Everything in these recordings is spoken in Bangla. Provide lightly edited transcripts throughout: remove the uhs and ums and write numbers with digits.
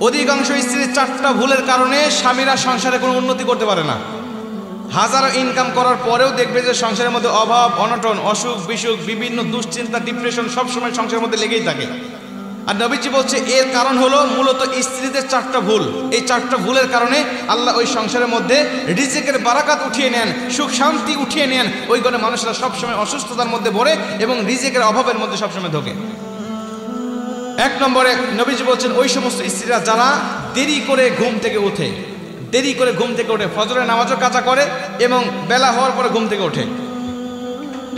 অধিকাংশ স্ত্রীর 4টা ভুলের কারণে স্বামীরা সংসারে কোনো উন্নতি করতে পারে না। হাজারো ইনকাম করার পরেও দেখবে যে সংসারের মধ্যে অভাব, অনটন, অসুখ বিসুখ, বিভিন্ন দুশ্চিন্তা, ডিপ্রেশন সবসময় সংসারের মধ্যে লেগেই থাকে। আর নবীজি বলছে এর কারণ হলো মূলত স্ত্রীদের 4টা ভুল। এই 4টা ভুলের কারণে আল্লাহ ওই সংসারের মধ্যে রিজিকের বারাকাত উঠিয়ে নেন, সুখ শান্তি উঠিয়ে নেন। ওই ঘরে মানুষরা সবসময় অসুস্থতার মধ্যে পড়ে এবং রিজিকের অভাবের মধ্যে সবসময় ঢোকে। 1 নম্বরে নবীজি বলছেন ওই সমস্ত স্ত্রীরা যারা দেরি করে ঘুম থেকে ওঠে, ফজরের নামাজও কাজা করে এবং বেলা হওয়ার পরে ঘুম থেকে ওঠে।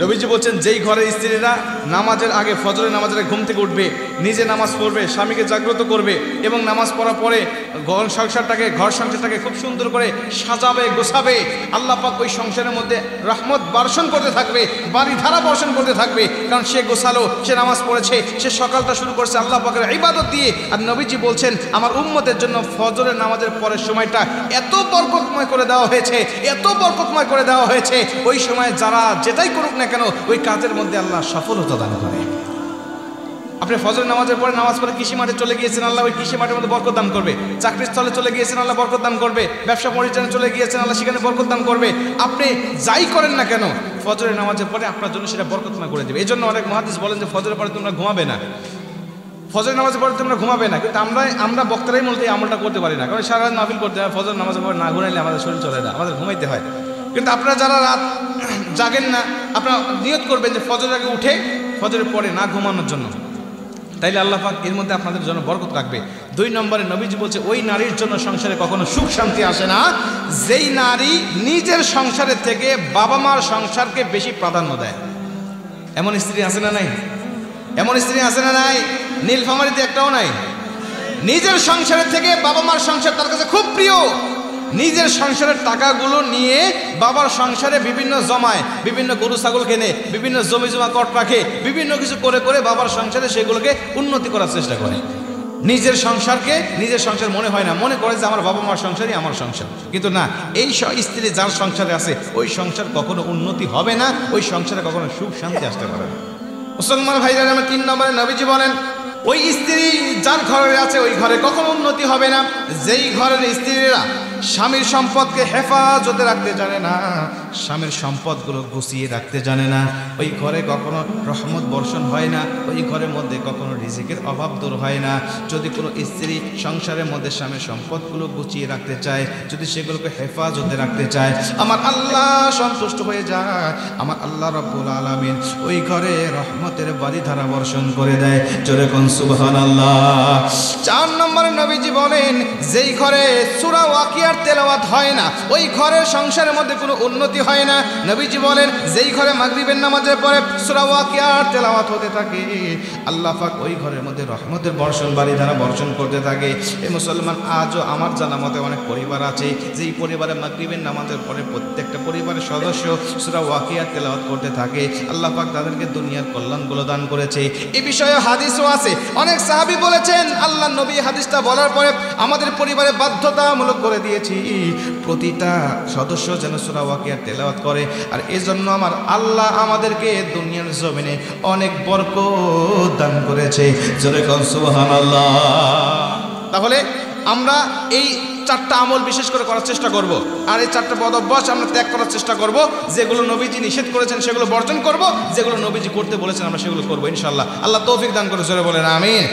নবীজি বলছেন যেই ঘরের স্ত্রীরা নামাজের আগে, ফজরের নামাজের ঘুম থেকে উঠবে, নিজে নামাজ পড়বে, স্বামীকে জাগ্রত করবে এবং নামাজ পড়ার পরে ঘর সংসারটাকে খুব সুন্দর করে সাজাবে, গোছাবে, আল্লাহ পাক ওই সংসারের মধ্যে রহমত বর্ষণ করতে থাকবে, বাড়িধারা বর্ষণ করতে থাকবে। কারণ সে গোছালো, সে নামাজ পড়েছে, সে সকালটা শুরু করছে আল্লাহ পাকের ইবাদত দিয়ে। আর নবীজি বলছেন আমার উম্মতের জন্য ফজরের নামাজের পরের সময়টা এত বরকতময় করে দেওয়া হয়েছে, ওই সময় যারা যেটাই করুক না কেন ওই কাজের মধ্যে আল্লাহ সফলতা দান করে। আপনি ফজর নামাজের পরে নামাজ পড়ে কৃষি মাঠে চলে গিয়েছেন, আল্লাহ ওই কৃষি মাঠের মধ্যে বরকত দান করবে। চাকরির স্থলে চলে গিয়েছেন, আল্লাহ বরকত দান করবে। ব্যবসা পরিচালনায় চলে গিয়েছেন, আল্লাহ সেখানে বরকত দান করবে। আপনি যাই করেন না কেন ফজরের নামাজের পরে আপনার জন্য সেটা বরকতময় করে দেবে। এই জন্য অনেক মুহাদ্দিস বলেন যে ফজরের পরে তোমরা ঘুমাবে না, ফজরের নামাজের পরে তোমরা ঘুমাবে না। কিন্তু আমরা বক্তারাই মূলত এই আমলটা করতে পারি না, কারণ সারা রাত মাহফিল করতে হয়, ফজর নামাজের পরে না ঘুমাইলে আমাদের শরীর চলে না, আমাদের ঘুমাইতে হয়। কিন্তু আপনারা যারা রাত জাগেন না, আপনারা নিয়ত করবেন যে ফজরের আগে উঠে ফজরের পরে না ঘুমানোর জন্য, তাইলে আল্লাহ পাক এর মধ্যে আপনাদের জন্য বরকত রাখবে। 2 নম্বরে নবীজি বলছে ওই নারীর জন্য সংসারে কখনো সুখ শান্তি আসে না যেই নারী নিজের সংসারের থেকে বাবা মার সংসারকে বেশি প্রাধান্য দেয়। এমন স্ত্রী আছে না নাই? নীলফামারীতে একটাও নাই। নিজের সংসারের থেকে বাবা মার সংসার তার কাছে খুব প্রিয়। নিজের সংসারের টাকাগুলো নিয়ে বাবার সংসারে বিভিন্ন জমায়, বিভিন্ন গরু ছাগল কেনে, বিভিন্ন জমি জমা কট রাখে, বিভিন্ন কিছু করে বাবার সংসারে সেগুলোকে উন্নতি করার চেষ্টা করে। নিজের সংসার মনে হয় না, মনে করে যে আমার বাবা মার সংসারই আমার সংসার। কিন্তু না, এই স্ত্রী যার সংসারে আছে ওই সংসার কখনো উন্নতি হবে না, ওই সংসারে কখনো সুখ শান্তি আসতে পারে না। মুসলমান ভাইরা আমার 3 নম্বরে নবীজি বলেন ওই স্ত্রী যার ঘরে আছে ওই ঘরে কখনো উন্নতি হবে না যেই ঘরের স্ত্রীরা স্বামীর সম্পদকে হেফাজতে রাখতে জানে না, স্বামীর সম্পদগুলো গুছিয়ে রাখতে জানে না, ওই ঘরে কখনো রহমত বর্ষণ হয় না, ওই ঘরের মধ্যে কখনো রিজিকের অভাব দূর হয় না। যদি কোনো স্ত্রী সংসারের মধ্যে স্বামীর সম্পদগুলো গুছিয়ে রাখতে চায়, যদি সেগুলোকে হেফাজতে রাখতে চায়, আমার আল্লাহ সন্তুষ্ট হয়ে যায়, আমার আল্লাহ রাব্বুল আলামিন ওই ঘরে রহমতের বারিধারা বর্ষণ করে দেয়। জোরে কোন সুবহানাল্লাহ। 4 নম্বরে নবীজি বলেন যেই ঘরে সূরা ওয়াকিয়ার তেলাওয়াত হয় না ওই ঘরের সংসারের মধ্যে কোনো উন্নতি হয় না। নবীজি বলেন যেই ঘরে মাগরিবের নামাজের পরে সূরা ওয়াকিয়ার তেলাওয়াত হতে থাকে আল্লাহ পাক ওই ঘরের মধ্যে রহমতের বর্ষণ বারিধারা বর্ষণ করতে থাকে। এই মুসলমান আজও আমার জানা মতে অনেক পরিবার আছে যেই পরিবারে মাগরিবের নামাজের পরে প্রত্যেকটা পরিবারের সদস্য সূরা ওয়াকিয়ার তেলাওয়াত করতে থাকে। আল্লাহ পাক তাদেরকে দুনিয়ার কল্যাণগুলো দান করেছে। এই বিষয়ে হাদিসও আছে। অনেক সাহাবী বলেছেন আল্লাহ নবী হাদিসটা বলার পরে আমাদের পরিবারে বাধ্যতামূলক করে দিয়েছি প্রতিটা সদস্য যেন সূরা ওয়াকিয়ার তেলাওয়াত করে। আর এজন্য আমার আল্লাহ আমাদেরকে দুনিয়ার জমিনে অনেক বরকত দান করেছে। জোরে কোন সুবহানাল্লাহ। তাহলে আমরা এই 4টা আমল বিশেষ করে করার চেষ্টা করব, আর এই 4টা বদ অভ্যাস আমরা ত্যাগ করার চেষ্টা করব। যেগুলো নবীজি নিষেধ করেছেন সেগুলো বর্জন করব, যেগুলো নবীজি করতে বলেছেন আমরা সেগুলো করব ইনশাআল্লাহ। আল্লাহ তৌফিক দান করে জোরে বলেন আমিন।